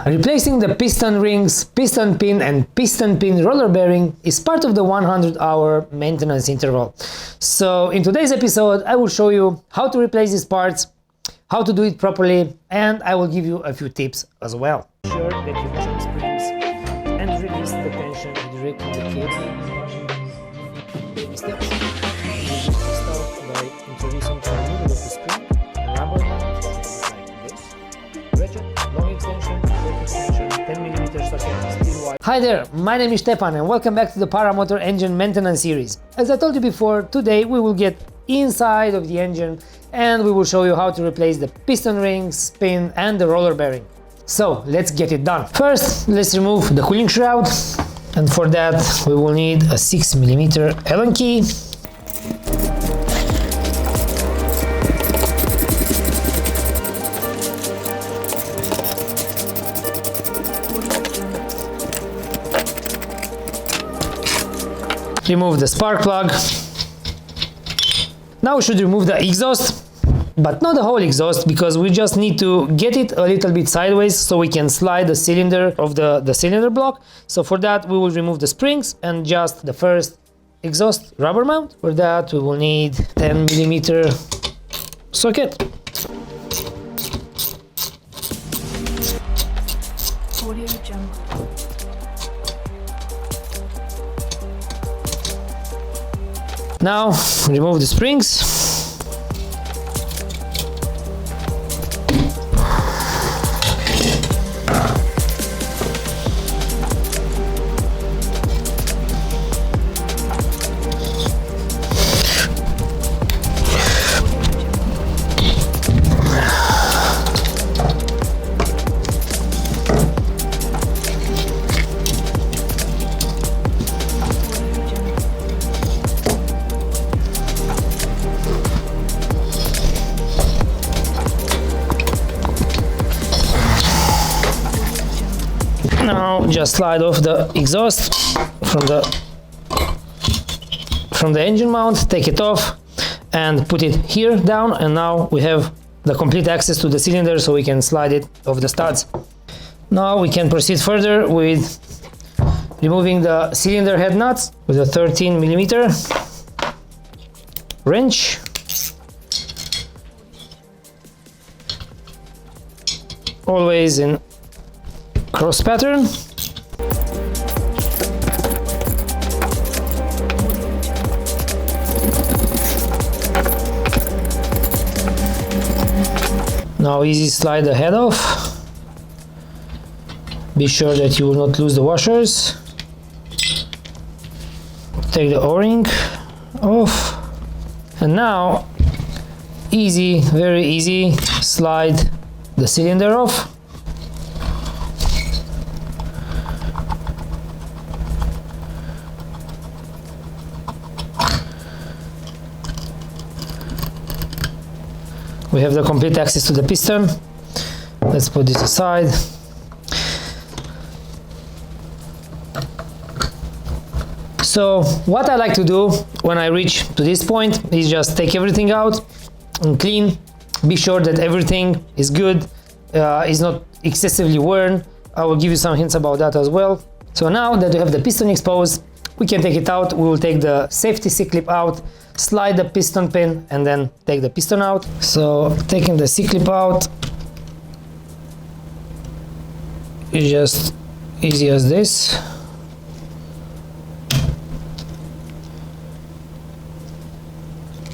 Replacing the piston rings, piston pin and piston pin roller bearing is part of the 100-hour maintenance interval. So in today's episode I will show you how to replace these parts, how to do it properly, and I will give you a few tips as well. Sure that you measure the springs and release the tension directly in the cable. Baby steps. You start by introducing the middle of the spring, a rubber mount like this, ratchet, long extension, short extension, 10mm socket, steel wire. Hi there, my name is Stefan and welcome back to the Paramotor engine maintenance series. As I told you before, today we will get inside of the engine and we will show you how to replace the piston rings, spin and the roller bearing. So let's get it done. First, let's remove the cooling shroud, and for that we will need a 6mm Allen key. Remove the spark plug. Now we should remove the exhaust, but not the whole exhaust, because we just need to get it a little bit sideways so we can slide the cylinder of the cylinder block. So for that we will remove the springs and just the first exhaust rubber mount. For that we will need 10mm socket. Audio Jungle. Now remove the springs. Now just slide off the exhaust from the engine mount, take it off and put it here down, and now we have the complete access to the cylinder so we can slide it off the studs. Now we can proceed further with removing the cylinder head nuts with a 13mm wrench. Always in cross pattern. Now easy slide the head off. Be sure that you will not lose the washers. Take the O-ring off. And now easy, very easy, slide the cylinder off. We have the complete access to the piston. Let's put this aside. So what I like to do when I reach to this point is just take everything out and clean. Be sure that everything is good, is not excessively worn. I will give you some hints about that as well. So now that we have the piston exposed, we can take it out. We will take the safety C-clip out, slide the piston pin and then take the piston out. So taking the C-clip out is just easy as this.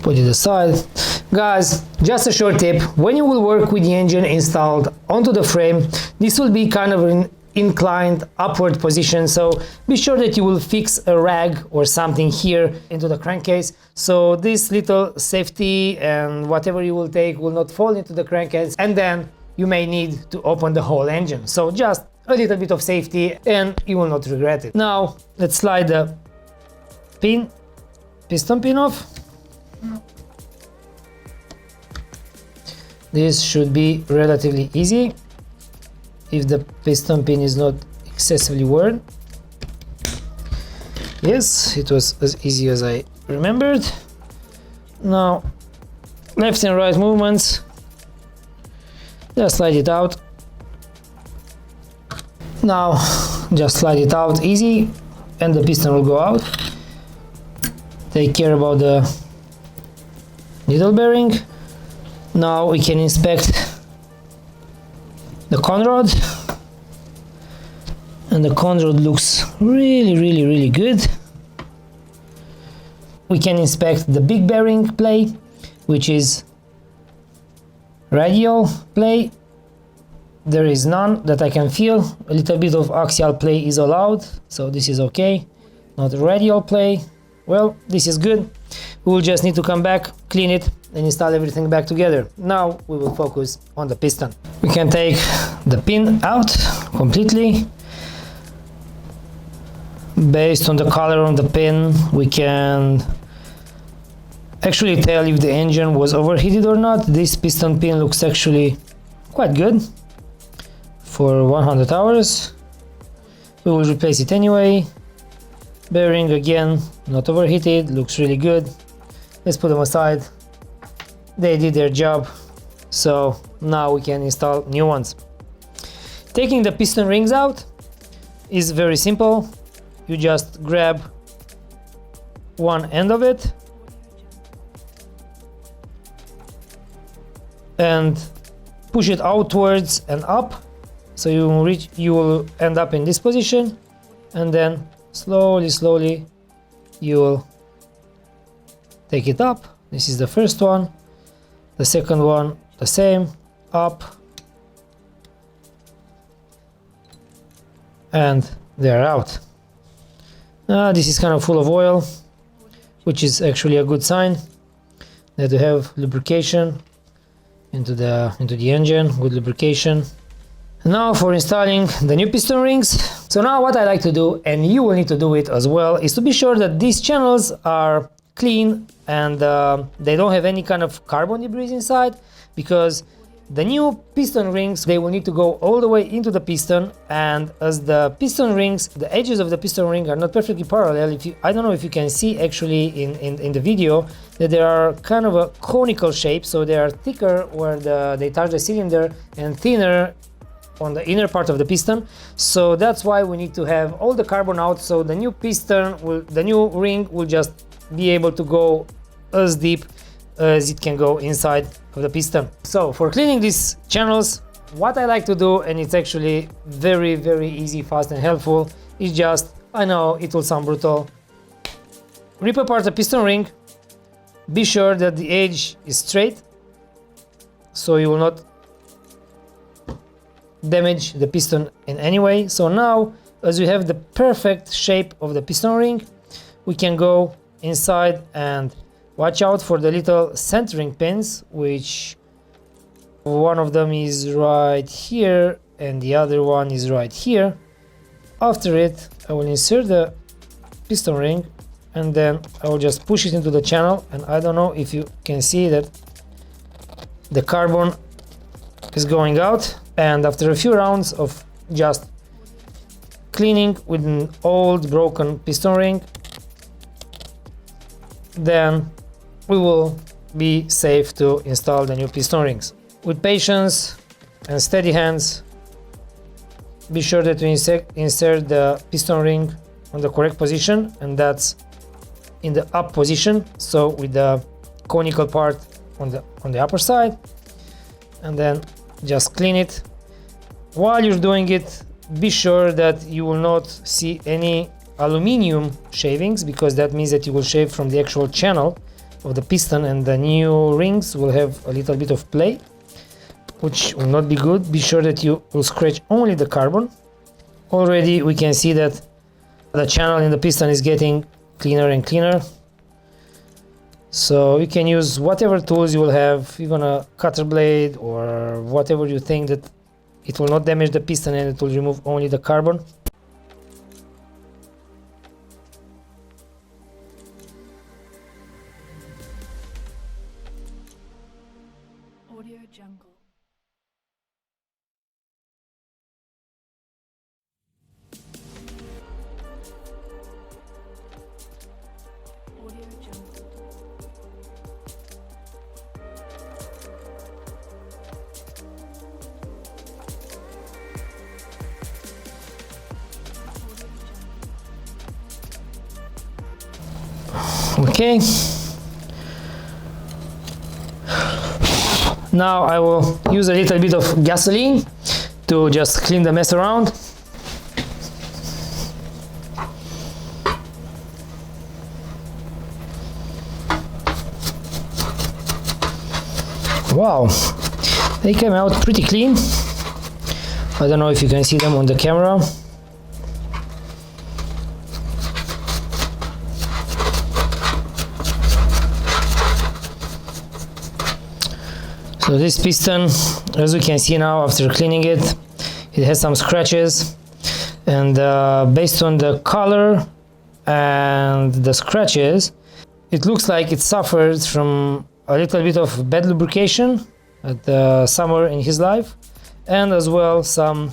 Put it aside. Guys, just a short tip: when you will work with the engine installed onto the frame, this will be kind of an inclined upward position, so be sure that you will fix a rag or something here into the crankcase so this little safety and whatever you will take will not fall into the crankcase, and then you may need to open the whole engine. So just a little bit of safety and you will not regret it. Now let's slide the piston pin off. This should be relatively easy if the piston pin is not excessively worn. Yes, it was as easy as I remembered. Now left and right movements, just slide it out. Now just slide it out easy and the piston will go out. Take care about the needle bearing. Now we can inspect the conrod, and the conrod looks really good. We can inspect the big bearing plate, which is radial play. There is none that I can feel. A little bit of axial play is allowed, so this is okay. Not radial play. Well, this is good. We will just need to come back, clean it, and install everything back together. Now we will focus on the piston. We can take the pin out completely. Based on the color on the pin, we can actually tell if the engine was overheated or not. This piston pin looks actually quite good for 100 hours. We will replace it anyway. Bearing again, not overheated, looks really good. Let's put them aside. They did their job, so now we can install new ones. Taking the piston rings out is very simple. You just grab one end of it and push it outwards and up, so you will end up in this position, and then slowly you will take it up. This is the first one, the second one the same, up, and they're out. This is kind of full of oil, which is actually a good sign that you have lubrication into the engine, good lubrication. Now for installing the new piston rings. So now what I like to do, and you will need to do it as well, is to be sure that these channels are clean and they don't have any kind of carbon debris inside, because the new piston rings, they will need to go all the way into the piston, and as the piston rings, the edges of the piston ring are not perfectly parallel. I don't know if you can see actually in the video that they are kind of a conical shape, so they are thicker where they touch the cylinder and thinner on the inner part of the piston. So that's why we need to have all the carbon out, so the new the new ring will just be able to go as deep as it can go inside of the piston. So for cleaning these channels, what I like to do, and it's actually very easy, fast and helpful, is just, I know it will sound brutal, rip apart the piston ring, be sure that the edge is straight so you will not damage the piston in any way. So now, as we have the perfect shape of the piston ring, we can go inside and watch out for the little centering pins, which one of them is right here and the other one is right here. After it, I will insert the piston ring and then I will just push it into the channel, and I don't know if you can see that the carbon is going out. And after a few rounds of just cleaning with an old broken piston ring, then we will be safe to install the new piston rings. With patience and steady hands, be sure that you insert the piston ring on the correct position, and that's in the up position, so with the conical part on the upper side, and then just clean it. While you're doing it, be sure that you will not see any aluminum shavings, because that means that you will shave from the actual channel of the piston, and the new rings will have a little bit of play, which will not be good. Be sure that you will scratch only the carbon. Already we can see that the channel in the piston is getting cleaner and cleaner. So you can use whatever tools you will have, even a cutter blade or whatever you think that it will not damage the piston and it will remove only the carbon. Audio Jungle. Audio Jungle. Okay. Now I will use a little bit of gasoline to just clean the mess around. Wow, they came out pretty clean. I don't know if you can see them on the camera. So this piston, as we can see now after cleaning it, it has some scratches, and based on the color and the scratches, it looks like it suffered from a little bit of bad lubrication at somewhere in his life, and as well some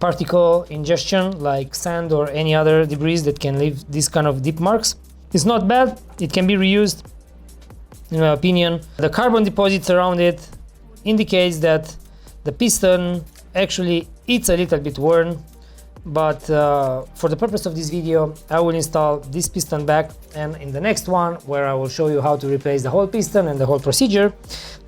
particle ingestion like sand or any other debris that can leave these kind of deep marks. It's not bad, it can be reused in my opinion. The carbon deposits around it indicates that the piston actually it's a little bit worn, but for the purpose of this video I will install this piston back, and in the next one where I will show you how to replace the whole piston and the whole procedure,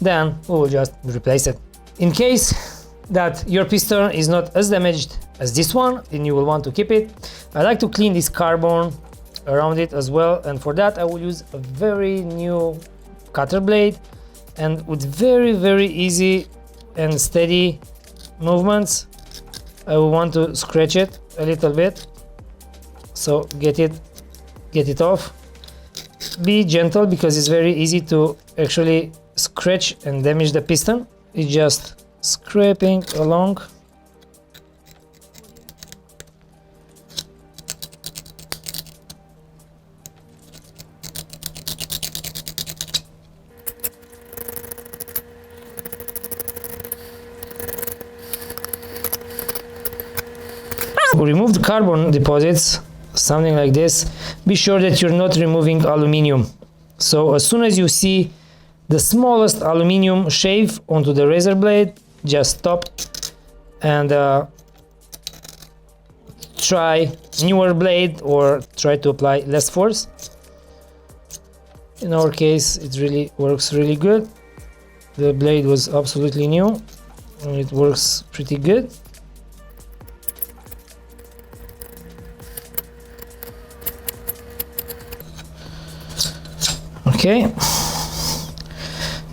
then we will just replace it. In case that your piston is not as damaged as this one and you will want to keep it, I like to clean this carbon around it as well, and for that I will use a very new cutter blade, and with very easy and steady movements I will want to scratch it a little bit. So get it off. Be gentle because it's very easy to actually scratch and damage the piston. It's just scraping along. To remove the carbon deposits, something like this, be sure that you're not removing aluminum. So as soon as you see the smallest aluminum shave onto the razor blade, just stop and try newer blade or try to apply less force. In our case it really works really good. The blade was absolutely new and it works pretty good. Okay,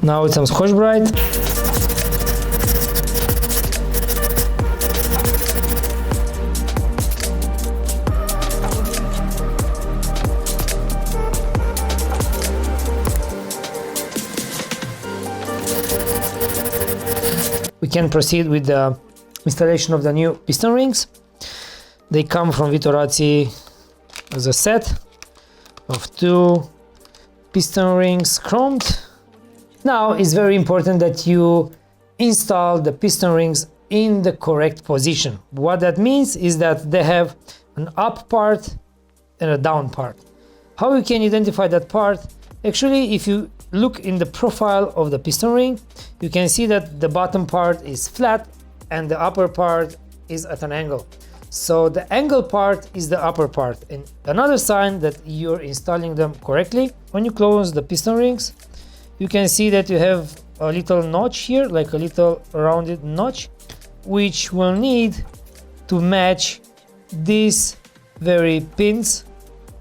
now with some Scotch Brite. We can proceed with the installation of the new piston rings. They come from Vittorazi as a set of 2 piston rings chromed. Now it's very important that you install the piston rings in the correct position. What that means is that they have an up part and a down part. How you can identify that part? Actually, if you look in the profile of the piston ring, you can see that the bottom part is flat and the upper part is at an angle. So the angle part is the upper part, and another sign that you're installing them correctly, when you close the piston rings, you can see that you have a little notch here, like a little rounded notch, which will need to match these very pins,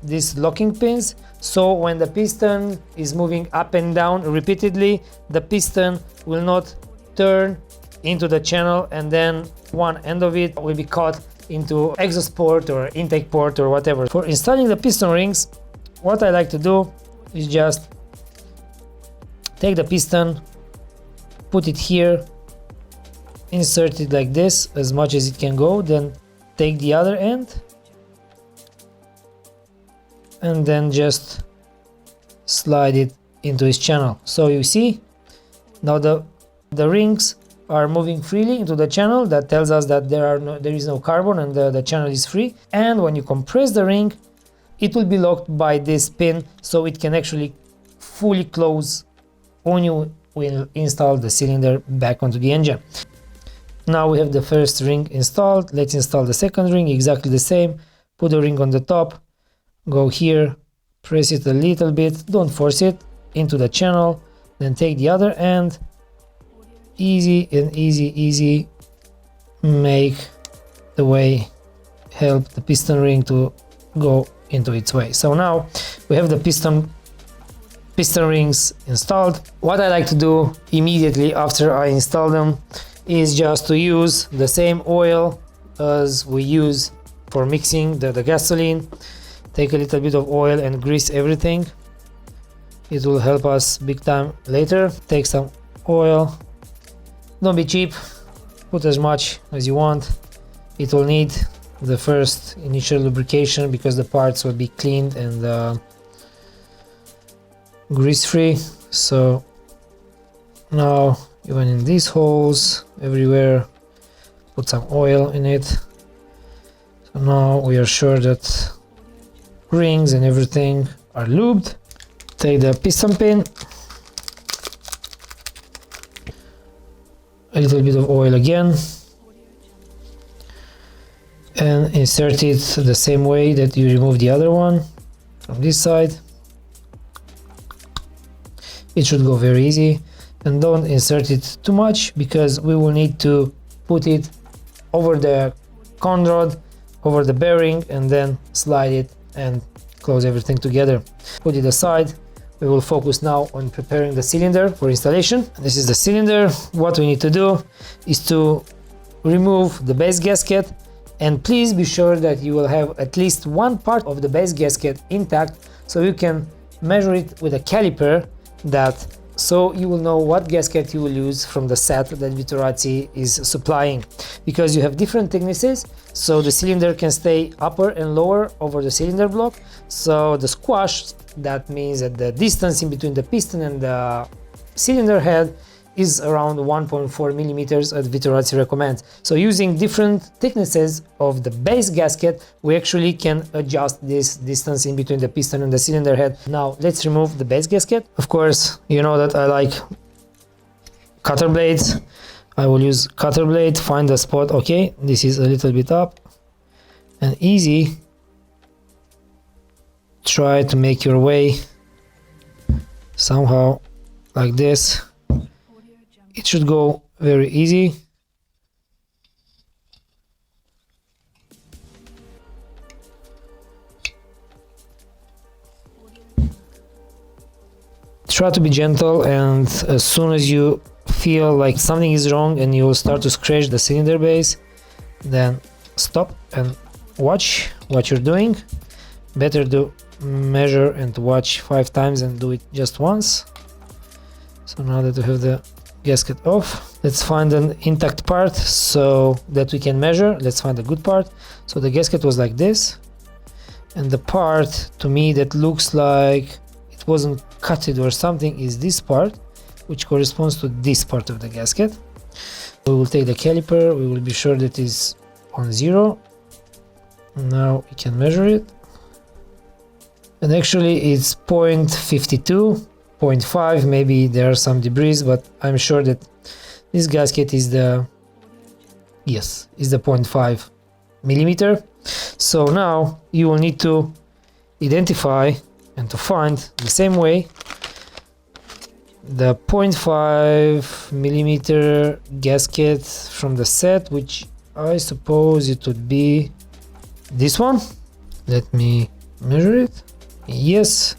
these locking pins. So when the piston is moving up and down repeatedly, the piston will not turn into the channel and then one end of it will be caught into exhaust port or intake port or whatever. For installing the piston rings, what I like to do is just take the piston, put it here, insert it like this as much as it can go, then take the other end and then just slide it into its channel. So you see now the rings are moving freely into the channel. That tells us that there is no carbon and the channel is free. And when you compress the ring, it will be locked by this pin, so it can actually fully close when you will install the cylinder back onto the engine. Now we have the first ring installed. Let's install the second ring, exactly the same. Put the ring on the top, go here, press it a little bit, don't force it, into the channel, then take the other end, easy and easy, make the way, help the piston ring to go into its way. So now we have the piston rings installed. What I like to do immediately after I install them is just to use the same oil as we use for mixing the gasoline. Take a little bit of oil and grease everything. It will help us big time later. Take some oil, don't be cheap, put as much as you want. It will need the first initial lubrication because the parts will be cleaned and grease free. So now even in these holes everywhere, put some oil in it. So now we are sure that rings and everything are lubed. Take the piston pin, a little bit of oil again, and insert it the same way that you remove the other one from this side. It should go very easy, and don't insert it too much because we will need to put it over the con rod, over the bearing, and then slide it and close everything together. Put it aside. We will focus now on preparing the cylinder for installation. This is the cylinder. What we need to do is to remove the base gasket, and please be sure that you will have at least one part of the base gasket intact so you can measure it with a caliper, so you will know what gasket you will use from the set that Vittorazi is supplying, because you have different thicknesses, so the cylinder can stay upper and lower over the cylinder block. So the squash, that means that the distance in between the piston and the cylinder head is around 1.4 millimeters as Vittorazi recommends. So using different thicknesses of the base gasket, we actually can adjust this distance in between the piston and the cylinder head. Now let's remove the base gasket. Of course, you know that I like cutter blades. I will use cutter blade, find the spot. Okay, this is a little bit up and easy. Try to make your way somehow like this. It should go very easy. Try to be gentle, and as soon as you feel like something is wrong and you will start to scratch the cylinder base, then stop and watch what you're doing. Better to measure and watch 5 times and do it just once. So now that we have the gasket off, let's find an intact part so that we can measure. Let's find a good part. So the gasket was like this, and the part to me that looks like it wasn't cutted or something is this part, which corresponds to this part of the gasket. We will take the caliper, we will be sure that is on 0. Now we can measure it, and actually it's 0.52, 0.5, maybe there are some debris, but I'm sure that this gasket is the 0.5 millimeter. So now you will need to identify and to find the same way the 0.5 millimeter gasket from the set, which I suppose it would be this one. Let me measure it. Yes,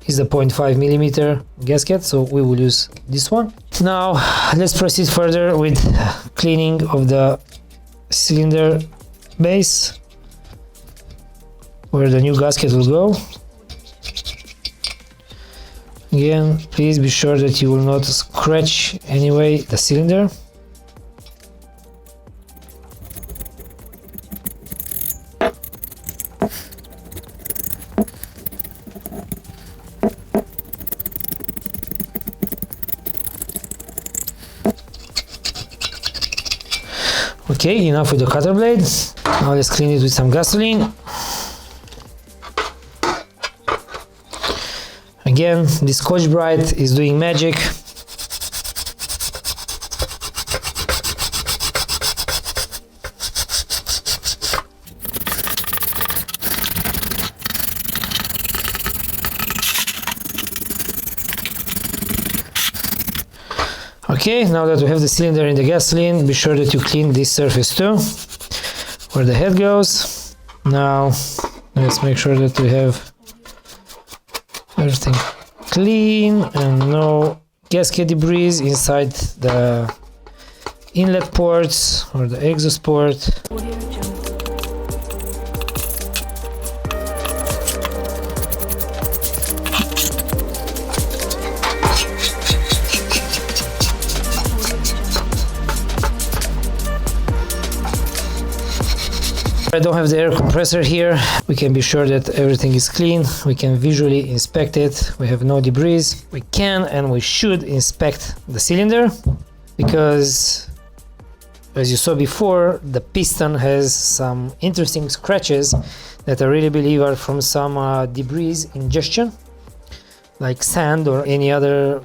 is the 0.5 millimeter gasket, so we will use this one. Now let's proceed further with cleaning of the cylinder base where the new gasket will go. Again, please be sure that you will not scratch anyway the cylinder. Okay, enough with the cutter blade. Now let's clean it with some gasoline. Again, this Scotch Brite is doing magic. Okay, now that we have the cylinder in the gasoline, be sure that you clean this surface too, where the head goes. Now let's make sure that we have everything clean and no gasket debris inside the inlet ports or the exhaust port. Audio Jungle. I don't have the air compressor here. We can be sure that everything is clean. We can visually inspect it. We have no debris. We can and we should inspect the cylinder because, as you saw before, the piston has some interesting scratches that I really believe are from some debris ingestion, like sand or any other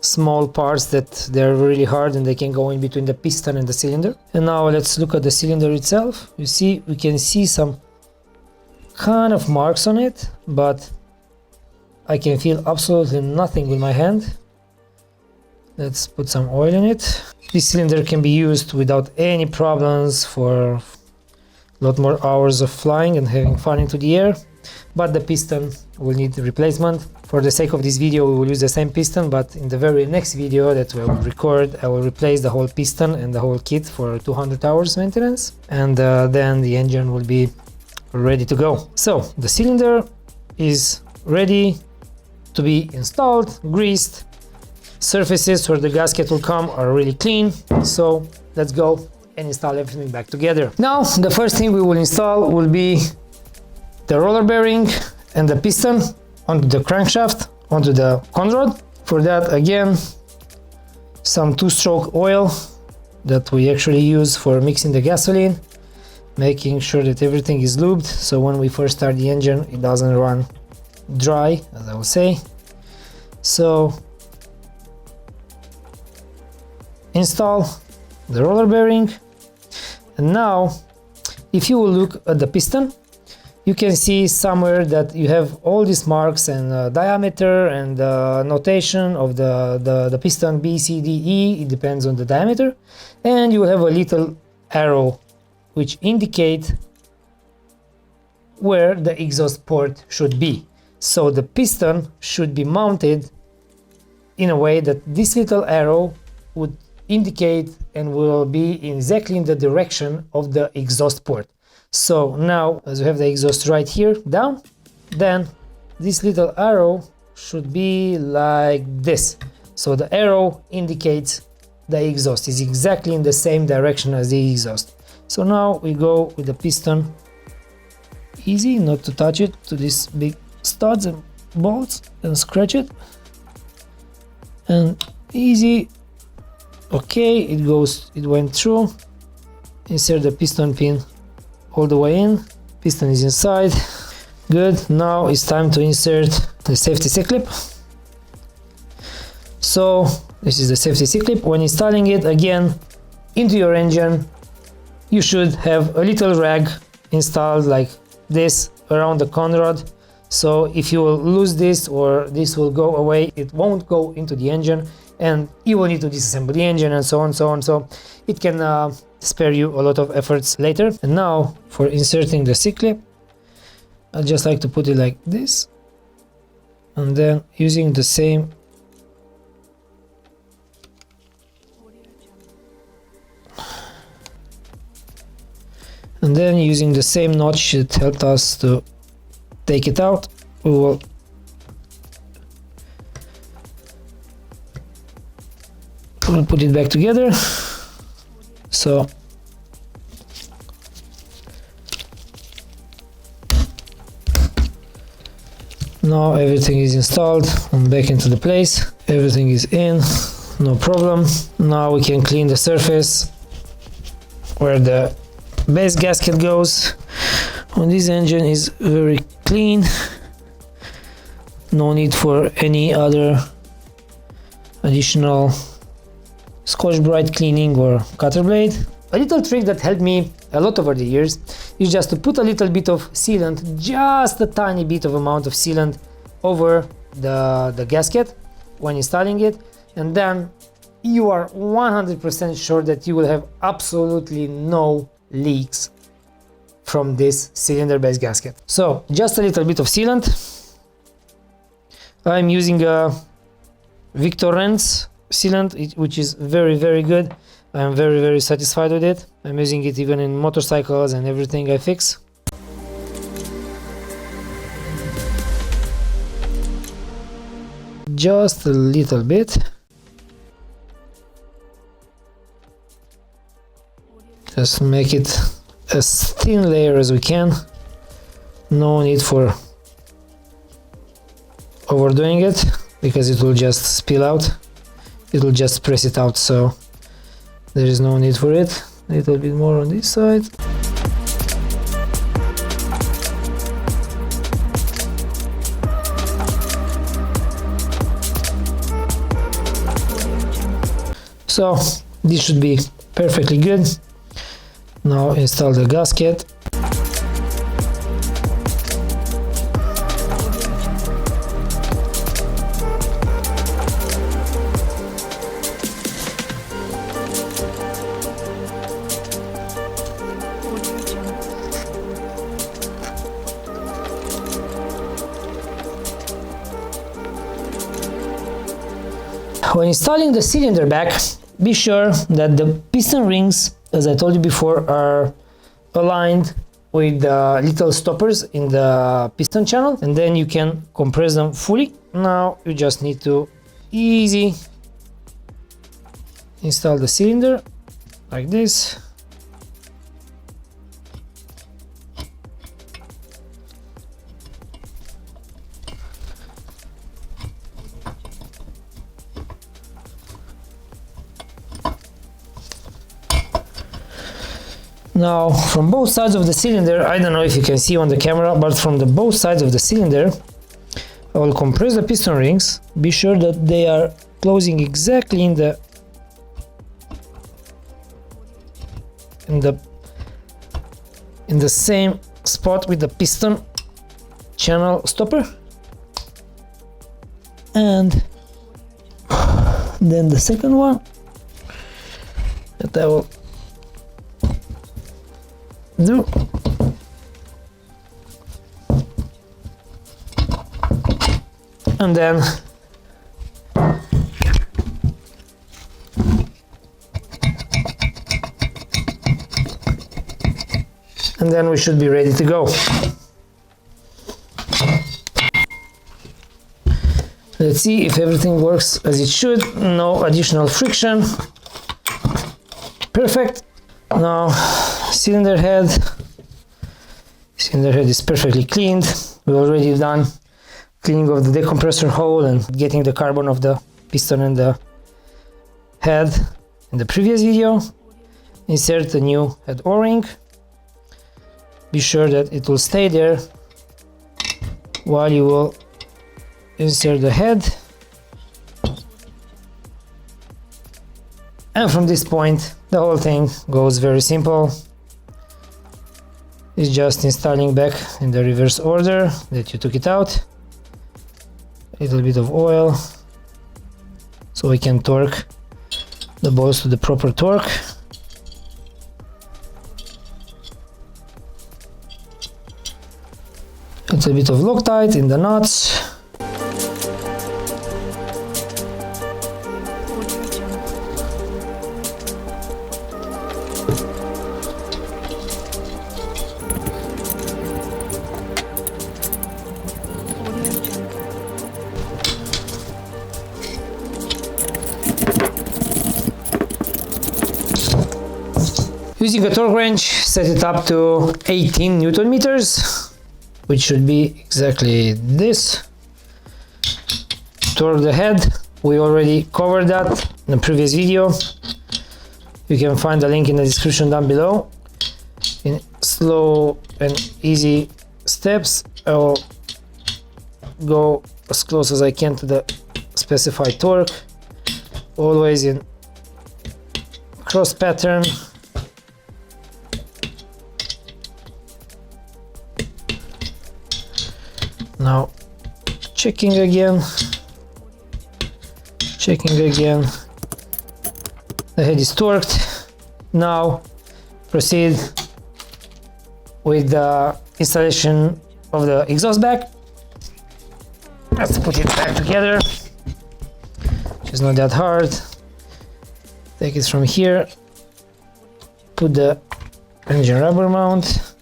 small parts that they're really hard and they can go in between the piston and the cylinder. And now let's look at the cylinder itself. You see, we can see some kind of marks on it, but I can feel absolutely nothing with my hand. Let's put some oil in it. This cylinder can be used without any problems for a lot more hours of flying and having fun into the air, but the piston will need replacement. For the sake of this video, we will use the same piston, but in the very next video that we will record, I will replace the whole piston and the whole kit for 200 hours maintenance, and then the engine will be ready to go. So the cylinder is ready to be installed, greased. Surfaces where the gasket will come are really clean, so let's go and install everything back together. Now the first thing we will install will be the roller bearing and the piston onto the crankshaft, onto the conrod. For that, again, some two-stroke oil that we actually use for mixing the gasoline, making sure that everything is lubed, so when we first start the engine it doesn't run dry, as I will say. So install the roller bearing, and now if you will look at the piston, you can see somewhere that you have all these marks and diameter and notation of the piston B, C, D, E. It depends on the diameter, and you have a little arrow which indicate where the exhaust port should be. So the piston should be mounted in a way that this little arrow would indicate and will be exactly in the direction of the exhaust port. So now, as we have the exhaust right here down, then this little arrow should be like this. So the arrow indicates the exhaust is exactly in the same direction as the exhaust. So now we go with the piston easy, not to touch it to these big studs and bolts, and scratch it, and easy. Okay, it went through. Insert the piston pin all the way in. Piston is inside. Good. Now it's time to insert the safety C-clip. So this is the safety C-clip. When installing it again into your engine, you should have a little rag installed like this around the conrod. So if you will lose this or this will go away, it won't go into the engine and you will need to disassemble the engine and so on, so on. So it can spare you a lot of efforts later. And now for inserting the C-clip, I'd just like to put it like this, and then using the same notch should help us to take it out. We will put it back together. So now everything is installed and back into the place. Everything is in, no problem. Now we can clean the surface where the base gasket goes. On this engine is very clean. No need for any other additional Scotch-Brite cleaning or cutter blade. A little trick that helped me a lot over the years is just to put a little bit of sealant, just a tiny bit of amount of sealant over the gasket when installing it, and then you are 100% sure that you will have absolutely no leaks from this cylinder base gasket. So just a little bit of sealant. I'm using a Vittorazi sealant, which is very good. I'm very satisfied with it. I'm using it even in motorcycles and everything I fix. Just a little bit. Just make it as thin layer as we can. No need for overdoing it, because it will just spill out. It will just press it out, so there is no need for it. A little bit more on this side. So this should be perfectly good. Now install the gasket. When installing the cylinder back, be sure that the piston rings, as I told you before, are aligned with the little stoppers in the piston channel, and then you can compress them fully. Now you just need to easy install the cylinder like this. Now from both sides of the cylinder, I don't know if you can see on the camera, but from the both sides of the cylinder, I will compress the piston rings. Be sure that they are closing exactly in the same spot with the piston channel stopper. And then the second one that I will do. And then we should be ready to go. Let's see if everything works as it should. No additional friction. Perfect. Now cylinder head is perfectly cleaned. We already done cleaning of the decompressor hole and getting the carbon of the piston and the head in the previous video. Insert a new head o-ring. Be sure that it will stay there while you will insert the head. And from this point the whole thing goes very simple. It's just installing back in the reverse order that you took it out. A little bit of oil so we can torque the bolts to the proper torque. A little bit of Loctite in the nuts. Using a torque wrench, set it up to 18 Newton meters, which should be exactly this. Torque the head. We already covered that in the previous video. You can find the link in the description down below. In slow and easy steps, I will go as close as I can to the specified torque, always in cross pattern. Now checking again. Checking again. The head is torqued. Now proceed with the installation of the exhaust back. Let's put it back together, which is not that hard. Take it from here, put the engine rubber mount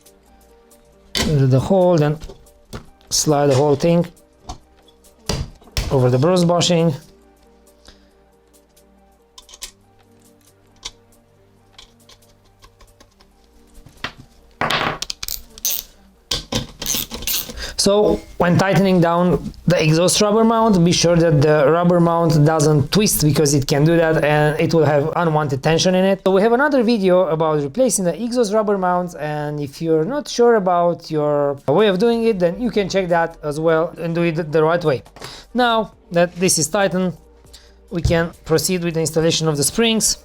into the hole, then slide the whole thing over the bros bushing. So when tightening down the exhaust rubber mount, be sure that the rubber mount doesn't twist, because it can do that and it will have unwanted tension in it. So we have another video about replacing the exhaust rubber mounts, and if you're not sure about your way of doing it, then you can check that as well and do it the right way. Now that this is tightened, we can proceed with the installation of the springs.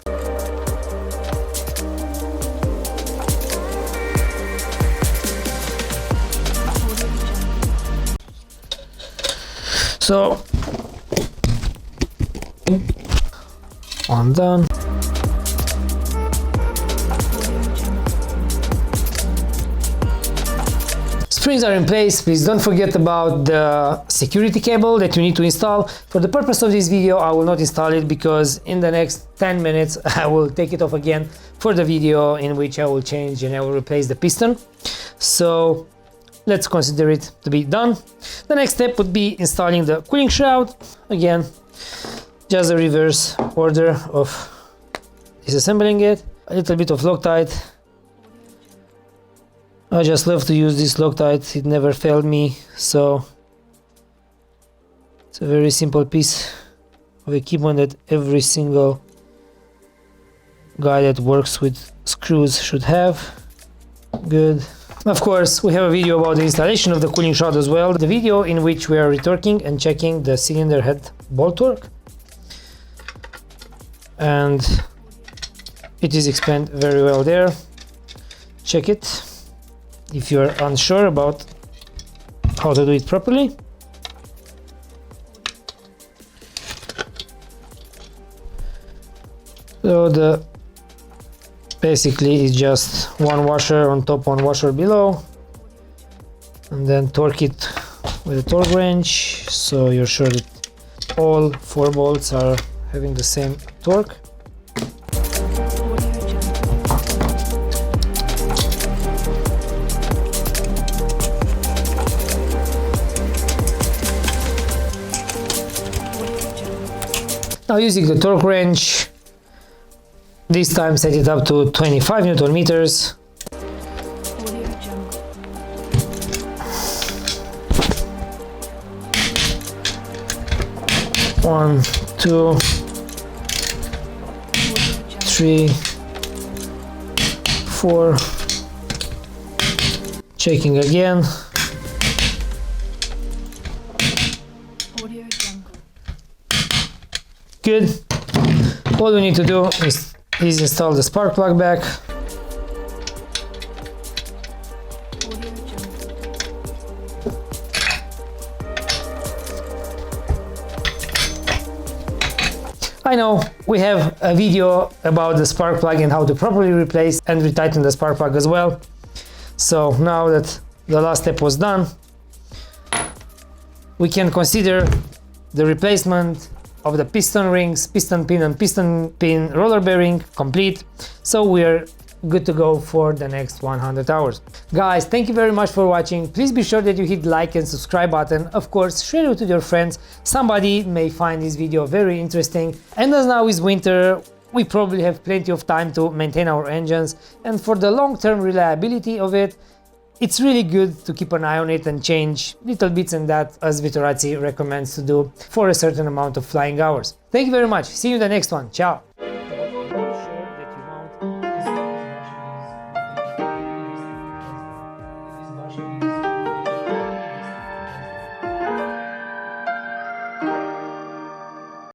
So, one done. Springs are in place. Please don't forget about the security cable that you need to install. For the purpose of this video, I will not install it, because in the next 10 minutes I will take it off again for the video in which I will change and I will replace the piston. So let's consider it to be done. The next step would be installing the cooling shroud. Again, just a reverse order of disassembling it. A little bit of Loctite. I just love to use this Loctite, it never failed me, so it's a very simple piece of equipment that every single guy that works with screws should have. Good. Of course, we have a video about the installation of the cooling shroud as well. The video in which we are retorquing and checking the cylinder head bolt torque. And it is explained very well there. Check it if you are unsure about how to do it properly. So the basically it's just one washer on top, one washer below, and then torque it with a torque wrench, so you're sure that all 4 bolts are having the same torque. Now using the torque wrench, this time set it up to 25 Newton meters. One, two, 3, 4. Checking again. Good. All we need to do is install the spark plug back. I know we have a video about the spark plug and how to properly replace and retighten the spark plug as well. So now that the last step was done, we can consider the replacement of the piston rings, piston pin and piston pin roller bearing complete. So we're good to go for the next 100 hours. Guys, thank you very much for watching. Please be sure that you hit like and subscribe button. Of course, share it with your friends. Somebody may find this video very interesting. And as now is winter, we probably have plenty of time to maintain our engines. And for the long-term reliability of it, it's really good to keep an eye on it and change little bits and that, as Vittorazi recommends to do for a certain amount of flying hours. Thank you very much. See you in the next one. Ciao.